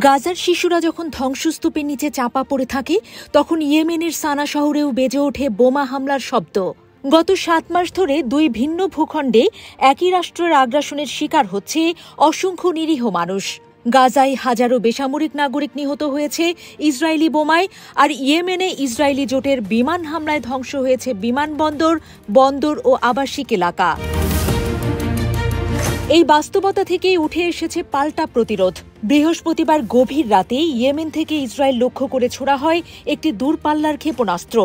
গাজার শিশুরা যখন ধ্বংসস্তূপের নিচে চাপা পড়ে থাকে তখন ইয়েমেনের সানা শহরেও বেজে ওঠে বোমা হামলার শব্দ। গত 7 মাস ধরে দুই ভিন্ন ভূখণ্ডে একই রাষ্ট্রের আগ্রাসনের শিকার হচ্ছে অসংখ্য নিরীহ মানুষ। গাজায় হাজারো বেসামরিক নাগরিক নিহত হয়েছে ইসরায়েলি বোমায়, আর ইয়েমেনে ইসরায়েলি জোটের বিমান হামলায় ধ্বংস হয়েছে বিমানবন্দর, বন্দর ও আবাসিক এলাকা। এই বাস্তবতা থেকেই উঠে এসেছে পাল্টা প্রতিরোধ। বৃহস্পতিবার গভীর রাতে ইয়েমেন থেকে ইসরায়েল লক্ষ্য করে ছোড়া হয় একটি দূরপাল্লার ক্ষেপণাস্ত্র।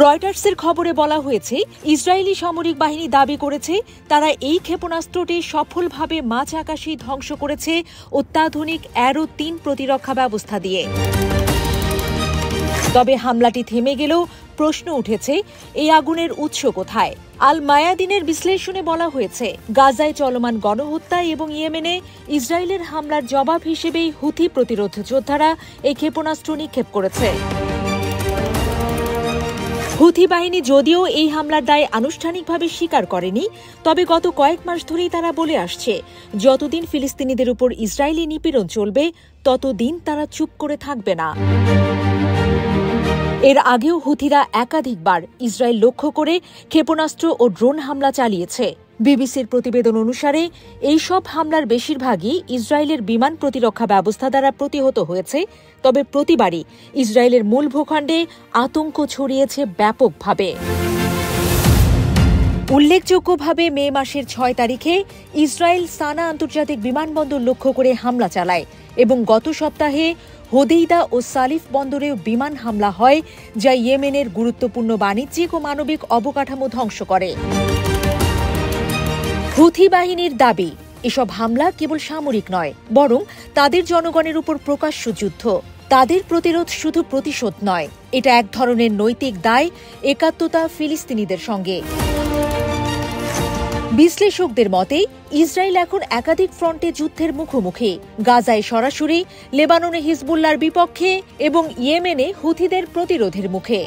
রয়টার্সের খবরে বলা হয়েছে, ইসরায়েলি সামরিক বাহিনী দাবি করেছে তারা এই ক্ষেপণাস্ত্রটি সফলভাবে মাঝ আকাশেই ধ্বংস করেছে অত্যাধুনিক অ্যারো-3 প্রতিরক্ষা ব্যবস্থা দিয়ে। তবে হামলাটি থেমে গেলেও প্রশ্ন উঠেছে, এই আগুনের উৎস কোথায়? আল মায়াদিনের বিশ্লেষণে বলা হয়েছে, গাজায় চলমান গণহত্যা এবং ইয়েমেনে ইসরায়েলের হামলার জবাব হিসেবেই হুথি প্রতিরোধ যোদ্ধারা এই ক্ষেপণাস্ত্র নিক্ষেপ করেছে। হুথি বাহিনী যদিও এই হামলার দায় আনুষ্ঠানিকভাবে স্বীকার করেনি, তবে গত কয়েক মাস ধরেই তারা বলে আসছে, যতদিন ফিলিস্তিনিদের উপর ইসরায়েলি নিপীড়ন চলবে ততদিন তারা চুপ করে থাকবে না। এর আগেও হুথিরা একাধিকবার ইসরায়েল লক্ষ্য করে ক্ষেপণাস্ত্র ও ড্রোন হামলা চালিয়েছে। বিবিসির প্রতিবেদন অনুসারে এইসব হামলার বেশিরভাগই ইসরায়েলের বিমান প্রতিরক্ষা ব্যবস্থা দ্বারা প্রতিহত হয়েছে, তবে প্রতিবারই ইসরায়েলের মূল ভূখণ্ডে আতঙ্ক ছড়িয়েছে ব্যাপকভাবে। উল্লেখযোগ্যভাবে মে মাসের 6 তারিখে ইসরায়েল সানা আন্তর্জাতিক বিমানবন্দর লক্ষ্য করে হামলা চালায় এবং গত সপ্তাহে হোদেইদা ও সালিফ বন্দরেও বিমান হামলা হয়, যা ইয়েমেনের গুরুত্বপূর্ণ বাণিজ্যিক ও মানবিক অবকাঠামো ধ্বংস করে। হুথি বাহিনীর দাবি, এসব হামলা কেবল সামরিক নয়, বরং তাদের জনগণের উপর প্রকাশ্য যুদ্ধ। তাদের প্রতিরোধ শুধু প্রতিশোধ নয়, এটা এক ধরনের নৈতিক দায় একাত্মতা ফিলিস্তিনিদের সঙ্গে। বিশ্লেষকদের মতে, ইসরায়েল এখন একাধিক ফ্রন্টে যুদ্ধের মুখোমুখি। গাজায় সরাসরি, লেবাননে হিজবুল্লাহর বিপক্ষে এবং ইয়েমেনে হুথিদের প্রতিরোধের মুখে।